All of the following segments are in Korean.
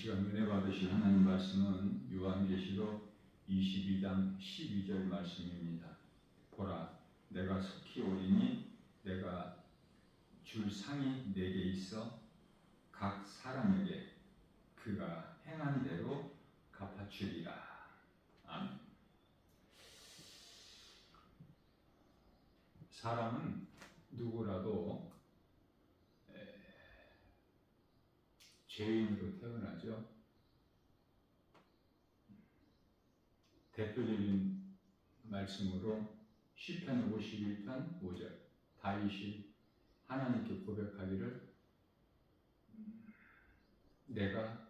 시간 은혜 받으실 하나님 말씀은 요한계시록 22장 12절 말씀입니다. 보라, 내가 속히 오리니 내가 줄 상이 내게 있어 각 사람에게 그가 행한 대로 갚아주리라. 아멘. 사람은 누구라도 죄인으로 태어나죠. 대표적인 말씀으로 시편 51편 5절 다윗이 하나님께 고백하기를 내가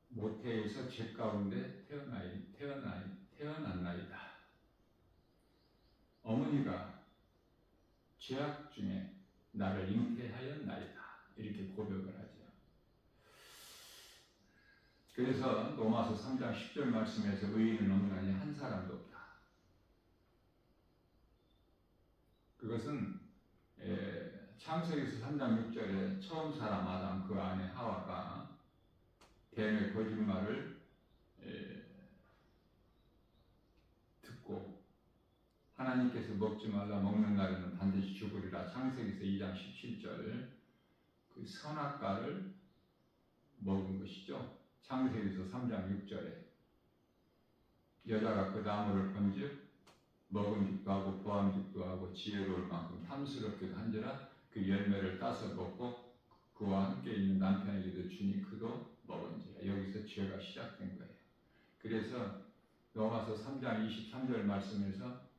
모태에서 죄 가운데 태어났나이다. 어머니가 죄악 중에 나를 잉태하였나이다. 이렇게 고백을 하죠. 그래서 로마서 3장 10절 말씀에서 의인은 없나니 한 사람도 없다. 그것은 창세기서 3장 6절에 처음 사람 아담 그 아내 하와가 뱀의 거짓말을 듣고 하나님께서 먹지 말라 먹는 날에는 반드시 죽으리라 창세기서 2장 17절 그 선악과를 먹은 것이죠. 창세기서 3장 6절에 여자가 그 나무를 본즉 먹음직도 하고 보암직도 하고 지혜로울 만큼 탐스럽기도 한지라 그 열매를 따서 먹고 그와 함께 있는 남편에게도 주니 그도 먹은지라. 여기서 죄가 시작된 거예요. 그래서 로마서 3장 23절 말씀에서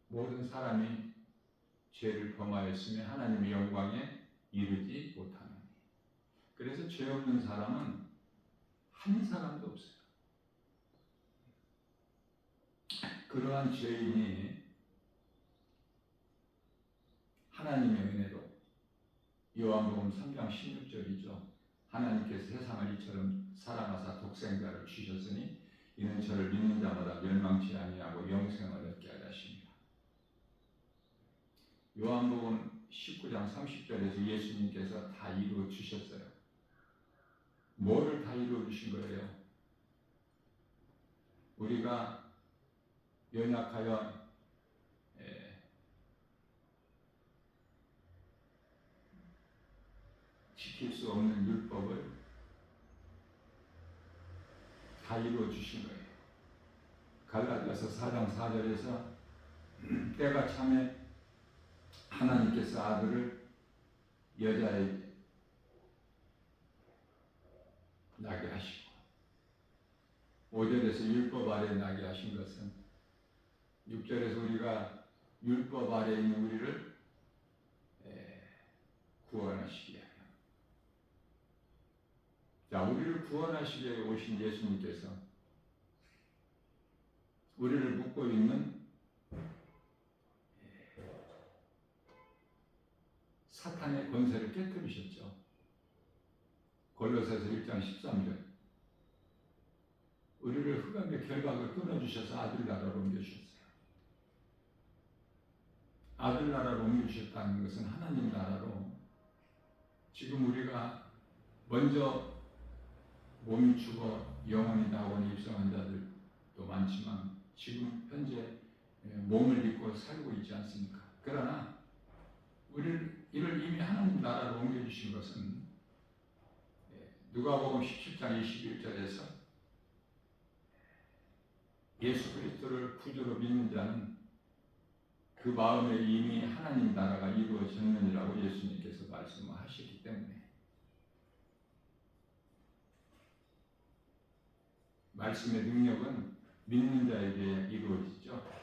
모든 사람이 죄를 범하였으며 하나님의 영광에 이르지 못하느니. 그래서 죄 없는 사람은 한 사람도 없어요. 그러한 죄인이 하나님의 은혜로 요한복음 3장 16절이죠. 하나님께서 세상을 이처럼 사랑하사 독생자를 주셨으니 이는 저를 믿는 자마다 멸망치 아니하고 영생을 얻게 하려 하십니다. 요한복음 19장 30절에서 예수님께서 다 이루어 주셨어요. 뭐를 다 이루어 주신 거예요? 우리가 연약하여 지킬 수 없는 율법을 다 이루어 주신 거예요. 갈라디아서 4장 4절에서 때가 참에 하나님께서 아들을 여자에게 나게 하시고 5절에서 율법 아래 나게 하신 것은 6절에서 우리가 율법 아래 있는 우리를 구원하시게 하여 자, 우리를 구원하시기 위해 오신 예수님께서 우리를 묶고 있는 사탄의 권세를 깨뜨리셨죠. 골로새서 1장 13절 우리를 흑암의 결박을 끊어주셔서 아들 나라로 옮겨주셨어요. 아들 나라로 옮겨주셨다는 것은 하나님 나라로 지금 우리가 먼저 몸이 죽어 영혼이 낙원에 입성한 자들도 많지만 지금 현재 몸을 입고 살고 있지 않습니까? 그러나 우리를 이미 하나님 나라로 옮겨주신 것은 누가복음 17장 21절에서 예수 그리스도를 구주로 믿는 자는 그 마음에 이미 하나님 나라가 이루어졌느니라고 예수님께서 말씀하시기 때문에 말씀의 능력은 믿는 자에게 이루어지죠.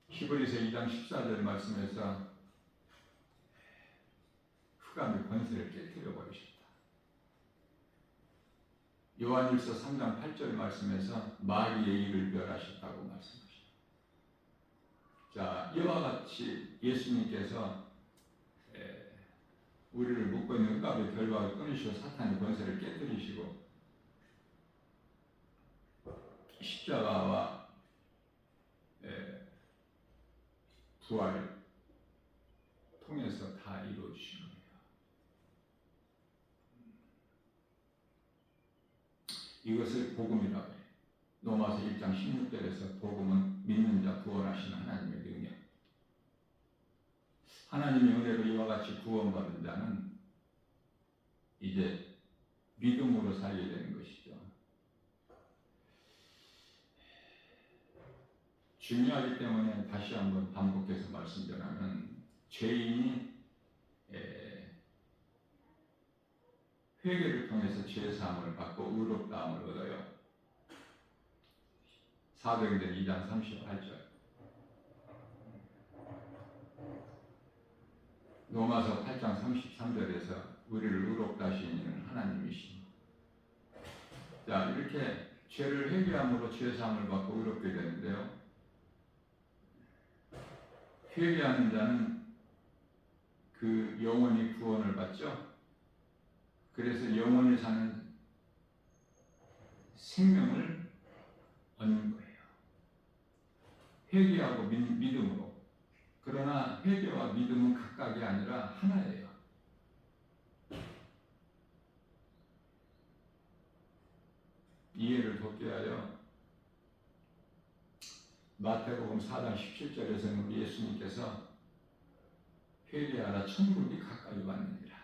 히브리서 2장 14절 말씀에서 흑암의 권세를 깨뜨려 버리셨다. 요한일서 3장 8절 말씀에서 마귀의 일을 멸하셨다고 말씀하셨다. 자, 이와 같이 예수님께서 우리를 묶고 있는 흑암의 결박을 끊으시고 사탄의 권세를 깨뜨리시고 십자가와 부활을 통해서 다 이루어 주신 거예요. 이것을 복음이라고 해요. 로마서 1장 16절에서 복음은 믿는 자 구원하시는 하나님의 능력. 하나님의 은혜로 이와 같이 구원받은 자는 이제 믿음으로 살게 되는 것이죠. 중요하기 때문에 다시 한번 반복해서 말씀드리면 죄인이 회개를 통해서 죄사함을 받고 의롭다함을 얻어요. 사도행전 2장 38절, 로마서 8장 33절에서 우리를 의롭다 하시는 하나님이십니다. 자, 이렇게 죄를 회개함으로 죄사함을 받고 의롭게 되는데요. 회개하는 자는 그 영원히 구원을 받죠. 그래서 영원히 사는 생명을 얻는 거예요. 회개하고 믿음으로. 그러나 회개와 믿음은 각각이 아니라 하나예요. 이해를 돕기 위하여 마태복음 4장 17절에서는 우리 예수님께서 회개하라 천국이 가까이 왔느니라.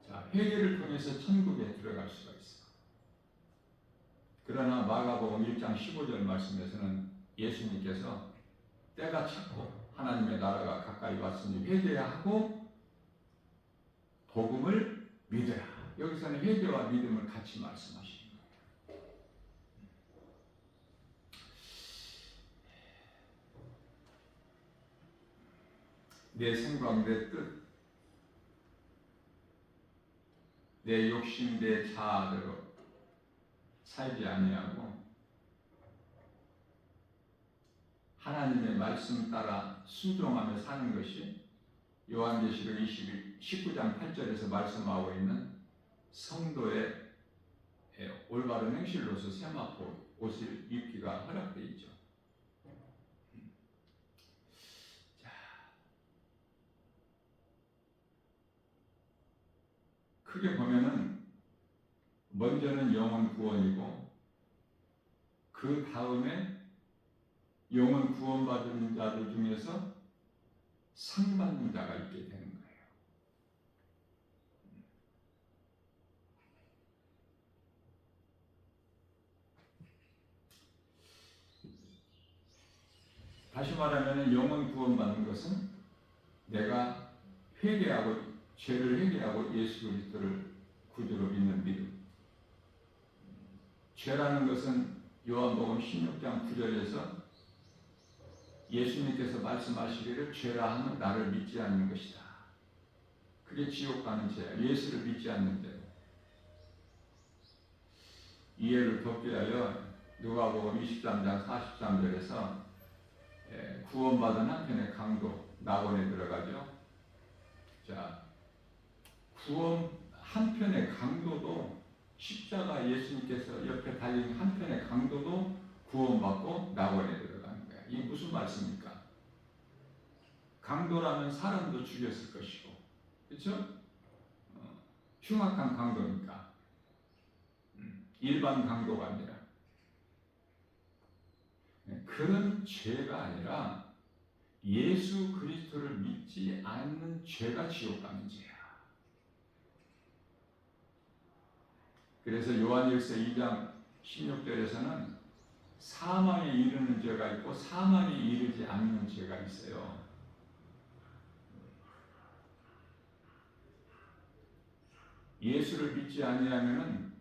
자, 회개를 통해서 천국에 들어갈 수가 있어. 그러나 마가복음 1장 15절 말씀에서는 예수님께서 때가 찼고 하나님의 나라가 가까이 왔으니 회개해야 하고 복음을 믿어라. 여기서는 회개와 믿음을 같이 말씀하시는 거예요. 내 생각, 내 뜻, 내 욕심, 내 자아대로 살지 아니하고 하나님의 말씀 따라 순종하며 사는 것이 요한계시록 19장 8절에서 말씀하고 있는 성도의 올바른 행실로서 세마포 옷을 입기가 허락되어 있죠. 자, 크게 보면은 먼저는 영혼 구원이고 그 다음에 영혼 구원받은 자들 중에서 상 받는 자가 있게 되는 거예요. 다시 말하면 영혼 구원받는 것은 내가 죄를 회개하고 예수 그리스도를 구주로 믿는 믿음. 죄라는 것은 요한복음 16장 9절에서 예수님께서 말씀하시기를 죄라 하면 나를 믿지 않는 것이다. 그게 지옥 가는 죄야. 예수를 믿지 않는 죄. 이해를 돕기 위하여 누가복음 23장 43절에서 구원받은 한편의 강도 낙원에 들어가죠. 자, 구원 한편의 강도도 십자가 예수님께서 옆에 달린 한편의 강도도 구원받고 낙원에 들어가는 거야. 이게 무슨 말씀입니까? 강도라면 사람도 죽였을 것이고, 그렇죠? 흉악한 강도니까 일반 강도가 아니라 그런 죄가 아니라 예수 그리스도를 믿지 않는 죄가 지옥 가는 죄야. 그래서 요한일서 2장 16절에서는 사망에 이르는 죄가 있고 사망에 이르지 않는 죄가 있어요. 예수를 믿지 아니하면은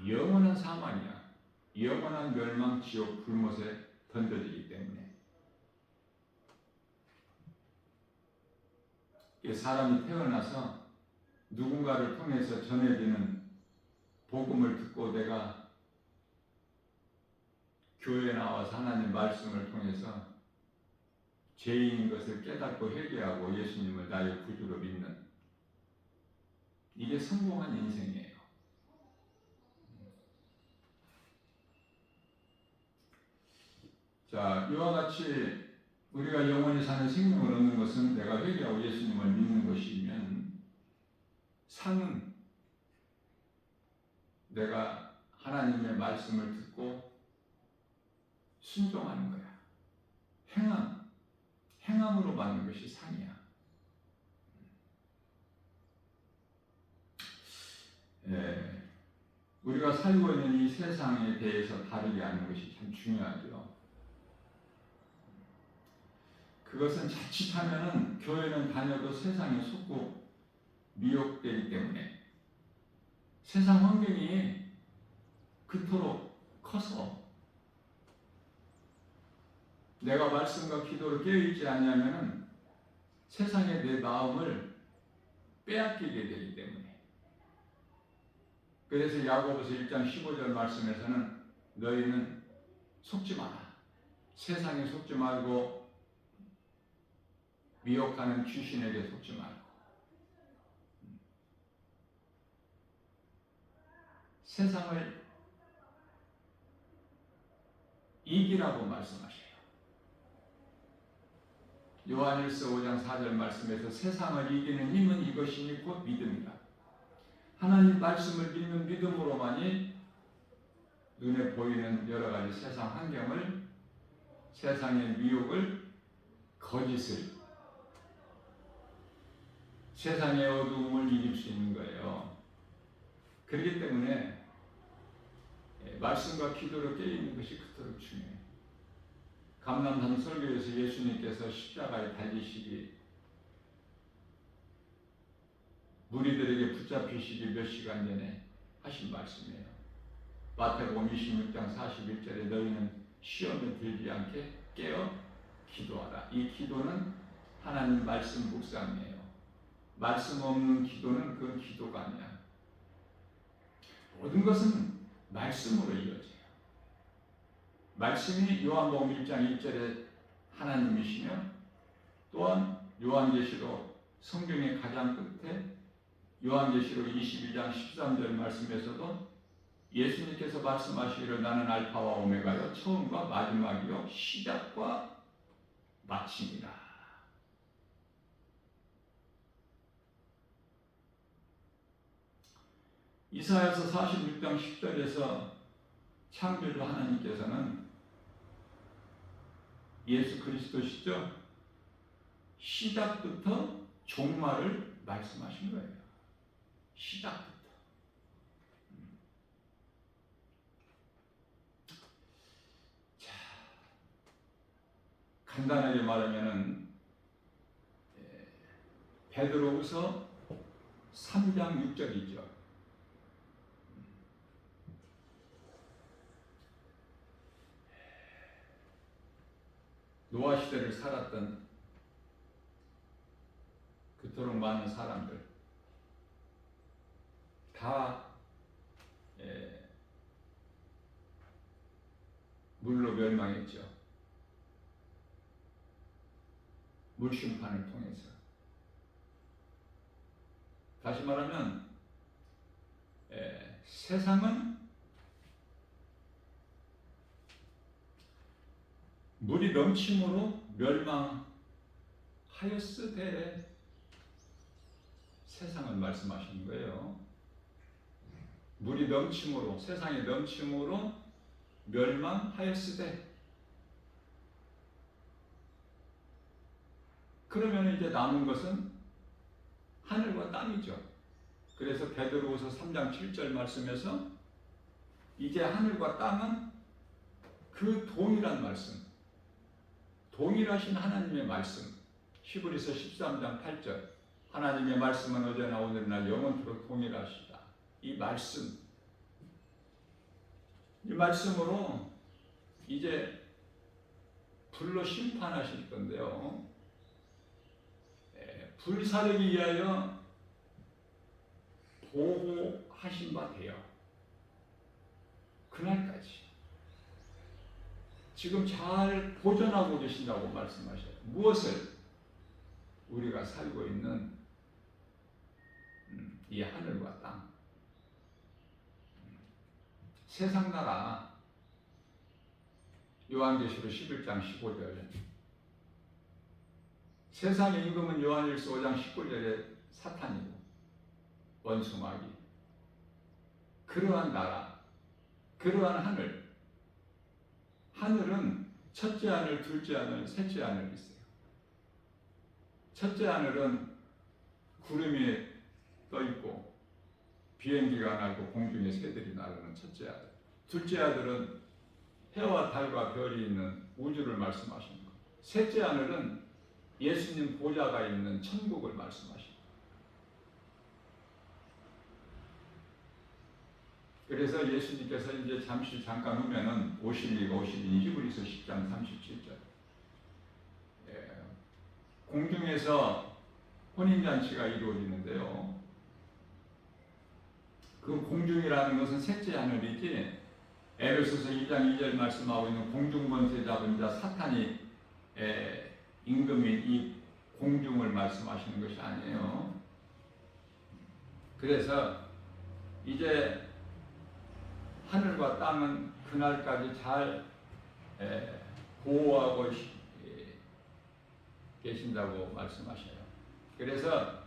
영원한 사망이야. 영원한 멸망 지옥 불못에 던져지기 때문에. 사람이 태어나서 누군가를 통해서 전해지는 복음을 듣고 내가 교회에 나와서 하나님 말씀을 통해서 죄인인 것을 깨닫고 회개하고 예수님을 나의 구주로 믿는, 이게 성공한 인생이에요. 자, 이와 같이 우리가 영원히 사는 생명을 얻는 것은 내가 회개하고 예수님을 믿는 것이면, 상은 내가 하나님의 말씀을 듣고 순종하는 거야. 행함으로 받는 것이 상이야. 우리가 살고 있는 이 세상에 대해서 다르게 하는 것이 참 중요하죠. 그것은 자칫하면은 교회는 다녀도 세상에 속고 미혹되기 때문에, 세상 환경이 그토록 커서 내가 말씀과 기도로 깨어있지 않냐면은 세상에 내 마음을 빼앗기게 되기 때문에. 그래서 야고보서 1장 15절 말씀에서는 너희는 속지 마라. 세상에 속지 말고 미혹하는 귀신에게 속지 말고. 세상을 이기라고 말씀하셔요. 요한일서 5장 4절 말씀에서 세상을 이기는 힘은 이것이니 곧 믿음이라. 하나님 말씀을 믿는 믿음으로만이 눈에 보이는 여러 가지 세상 환경을, 세상의 미혹을, 거짓을, 세상의 어두움을 이길 수 있는 거예요. 그렇기 때문에 말씀과 기도로 깨어있는 것이 그토록 중요해요. 감람산 설교에서 예수님께서 십자가에 달리시기, 무리들에게 붙잡히시기 몇 시간 전에 하신 말씀이에요. 마태복음 26장 41절에 너희는 시험에 들지 않게 깨어 기도하라. 이 기도는 하나님 말씀 묵상이에요. 말씀 없는 기도는 그건 기도가 아니야. 모든 것은 말씀으로 이루어져요. 말씀이 요한복음 1장 1절에 하나님이시며, 또한 요한계시록 성경의 가장 끝에 요한계시록 22장 13절 말씀에서도 예수님께서 말씀하시기를 나는 알파와 오메가요 처음과 마지막이요 시작과 마침이다. 이사야서 46장 10절에서 창조주 하나님께서는 예수 그리스도시죠. 시작부터 종말을 말씀하신 거예요. 시작부터. 자, 간단하게 말하면은 베드로후서 3장 6절이죠. 노아 시대를 살았던 그토록 많은 사람들 다 물로 멸망했죠. 물심판을 통해서. 다시 말하면 세상은 물이 넘침으로 멸망하였으되 세상을 말씀하시는 거예요. 물이 넘침으로, 세상이 넘침으로 멸망하였으되. 그러면 이제 남은 것은 하늘과 땅이죠. 그래서 베드로후서 3장 7절 말씀에서 이제 하늘과 땅은 그 동일한 말씀, 동일하신 하나님의 말씀, 히브리서 13장 8절 하나님의 말씀은 어제나 오늘날 영원토록 동일하시다. 이 말씀, 이 말씀으로 이제 불로 심판하실 건데요. 불사르기 위하여 보호하신 바 되어 그날까지 지금 잘 보존하고 계신다고 말씀하셔요. 무엇을? 우리가 살고 있는 이 하늘과 땅, 세상 나라. 요한계시록 11장 15절 세상의 임금은 요한일서 5장 19절에 사탄이고 원수 마귀. 그러한 나라, 그러한 하늘. 하늘은 첫째 하늘, 둘째 하늘, 셋째 하늘 있어요. 첫째 하늘은 구름이 떠 있고 비행기가 날고 공중에 새들이 나르는 첫째 아들. 둘째 아들은 해와 달과 별이 있는 우주를 말씀하시는 것. 셋째 하늘은 예수님 보좌가 있는 천국을 말씀하시는 것. 그래서 예수님께서 이제 잠깐 후면은 오실 히브리서 10장 37절. 공중에서 혼인잔치가 이루어지는데요. 그 공중이라는 것은 셋째 하늘이지, 에베소서 2장 2절 말씀하고 있는 공중권세 잡은 자 사탄이 임금인 이 공중을 말씀하시는 것이 아니에요. 그래서 이제 하늘과 땅은 그날까지 잘 보호하고 계신다고 말씀하셔요. 그래서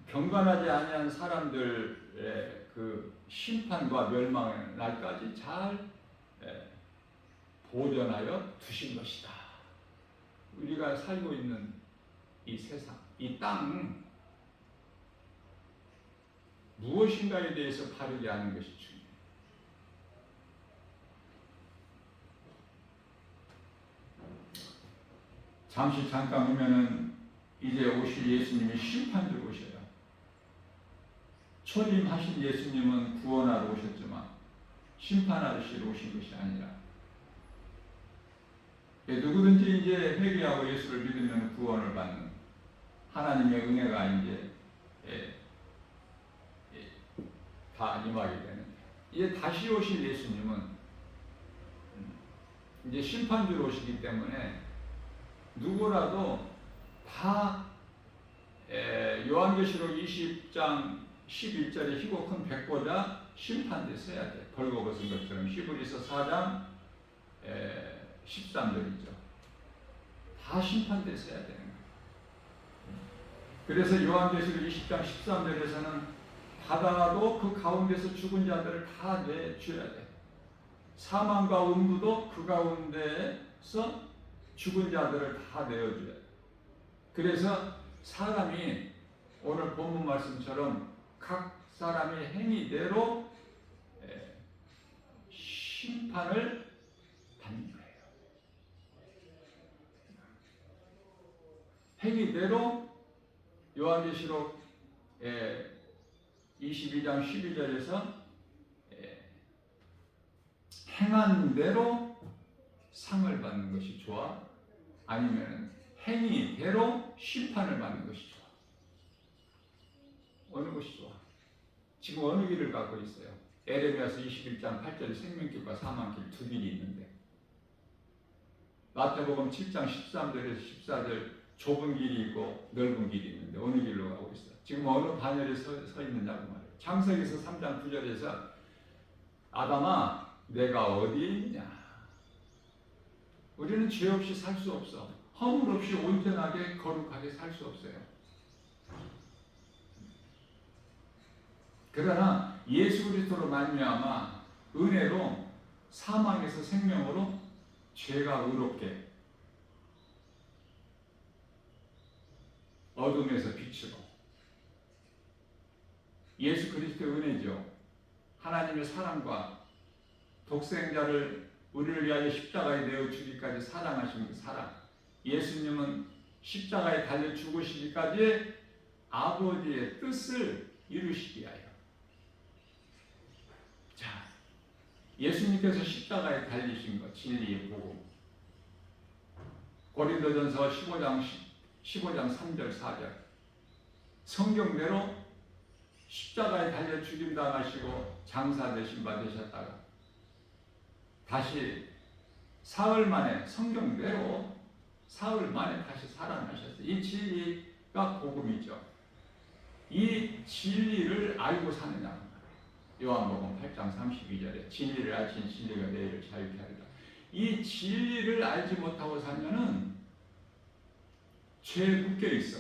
경건하지 아니한 사람들의 그 심판과 멸망의 날까지 잘 보존하여 두신 것이다. 우리가 살고 있는 이 세상, 이 땅, 무엇인가에 대해서 바르게 하는 것이 중요해요. 잠깐 보면은 이제 오실 예수님이 심판주로 오셔요. 초림하신 예수님은 구원하러 오셨지만 심판하시러 오신 것이 아니라, 누구든지 이제 회개하고 예수를 믿으면 구원을 받는 하나님의 은혜가 이제 다 임하게 되는데, 이제 다시 오실 예수님은 이제 심판주로 오시기 때문에 누구라도 다 요한계시록 20장 11절에 희고 큰 백보자 심판됐어야 돼. 벌거벗은 것처럼. 히브리서 4장 13절이죠. 다 심판됐어야 되는 거예요. 그래서 요한계시록 20장 13절에서는 바다도 그 가운데서 죽은 자들을 다 내줘야 돼. 사망과 음부도 그 가운데서 죽은 자들을 다 내어줘야 돼. 그래서 사람이 오늘 본문 말씀처럼 각 사람의 행위대로 심판을 받는 거예요. 행위대로 요한계시록 22장 12절에서 행한 대로 상을 받는 것이 좋아? 아니면 행위대로 심판을 받는 것이 좋아? 어느 것이 좋아? 지금 어느 길을 갖고 있어요? 에레미야서 21장 8절 생명길과 사망길 두 길이 있는데, 마태복음 7장 13절에서 14절 좁은 길이 있고 넓은 길이 있는데 어느 길로 가고 있어? 지금 어느 반열에 서 있느냐고 말이에요. 창세기서 3장 9절에서 아담아 내가 어디에 있느냐? 우리는 죄 없이 살 수 없어. 허물 없이 온전하게 거룩하게 살 수 없어요. 그러나 예수 그리스도로 말미암아 은혜로 사망에서 생명으로 죄가 의롭게 어둠에서 빛으로, 예수 그리스도의 은혜죠. 하나님의 사랑과 독생자를 우리를 위하여 십자가에 내어 주기까지 사랑하신 그 사랑. 예수님은 십자가에 달려 죽으시기까지 아버지의 뜻을 이루시기 위하여. 자, 예수님께서 십자가에 달리신 것, 진리의 복음. 고린도전서 15장 3절 4절. 성경대로 십자가에 달려 죽임당하시고 장사되신 바 되셨다가 다시 사흘 만에, 성경대로 사흘 만에 다시 살아나셨어요. 이 진리가 복음이죠. 이 진리를 알고 사느냐. 요한복음 8장 32절에 진리를 알신 진리가 너희를 자유케 하리라. 이 진리를 알지 못하고 살면은 죄에 묶여 있어.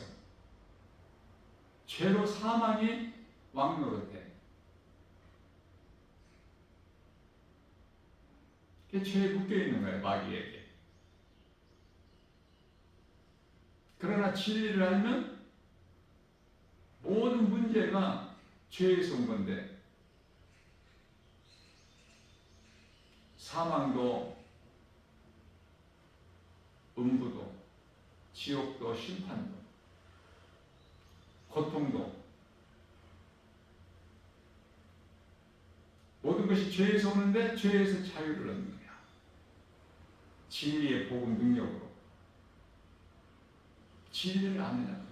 죄로 사망이 왕노릇해. 그게 죄에 묶여 있는 거예요, 마귀에게. 그러나 진리를 알면 모든 문제가 죄에서 온 건데, 사망도 음부도 지옥도 심판도 고통도 모든 것이 죄에서 오는데 죄에서 자유를 얻는 거야. 진리의 복음 능력으로. 진리를 아느냐.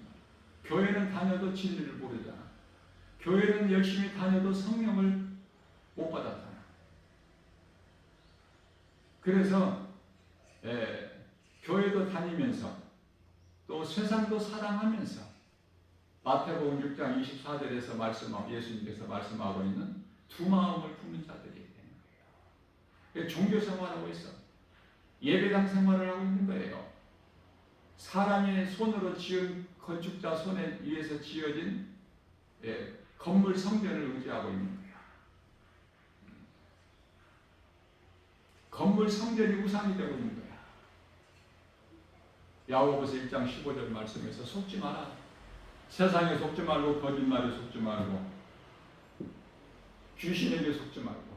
교회는 다녀도 진리를 모르잖아. 교회는 열심히 다녀도 성령을 못 받았잖아. 그래서 교회도 다니면서 또 세상도 사랑하면서 마태복음 6장 24절에서 예수님께서 말씀하고 있는 두 마음을 품는 자들이 되는 거예요. 종교 생활하고 있어. 예배당 생활을 하고 있는 거예요. 사람의 손으로 지은 건축자 손에 의해서 지어진 건물 성전을 의지하고 있는 거예요. 건물 성전이 우상이 되고 있는 거야. 야고보서 1장 15절 말씀에서 속지 마라. 세상에 속지 말고 거짓말에 속지 말고 귀신에게 속지 말고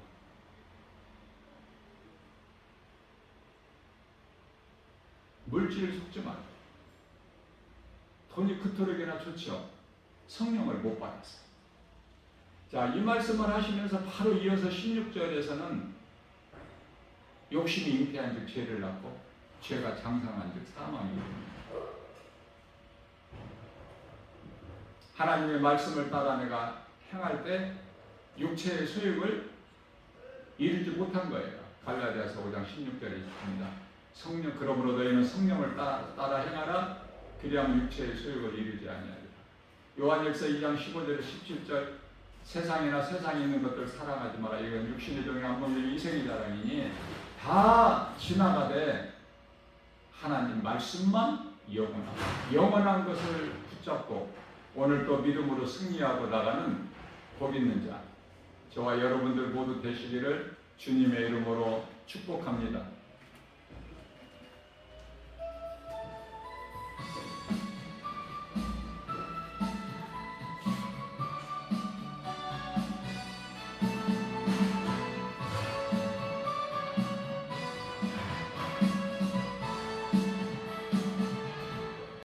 물질에 속지 말고 돈이 그토록이나 좋죠. 성령을 못 받았어요. 자, 이 말씀을 하시면서 바로 이어서 16절에서는 욕심이 잉태한 즉 죄를 낳고 죄가 장상한 즉 사망이 됩니다. 하나님의 말씀을 따라 내가 행할 때 육체의 소욕을 이루지 못한 거예요. 갈라디아서 5장 16절에 있습니다. 성령, 그러므로 너희는 성령을 따라 행하라. 그리하면 육체의 소욕을 이루지 아니하리라. 요한일서 2장 15절에 17절 세상이나 세상에 있는 것들 사랑하지 마라. 이건 육신의 종이 안 먹는 이생의 자랑이니 다 지나가되 하나님 말씀만 영원한 것을 붙잡고 오늘 또 믿음으로 승리하고 나가는 복 있는 자 저와 여러분들 모두 되시기를 주님의 이름으로 축복합니다.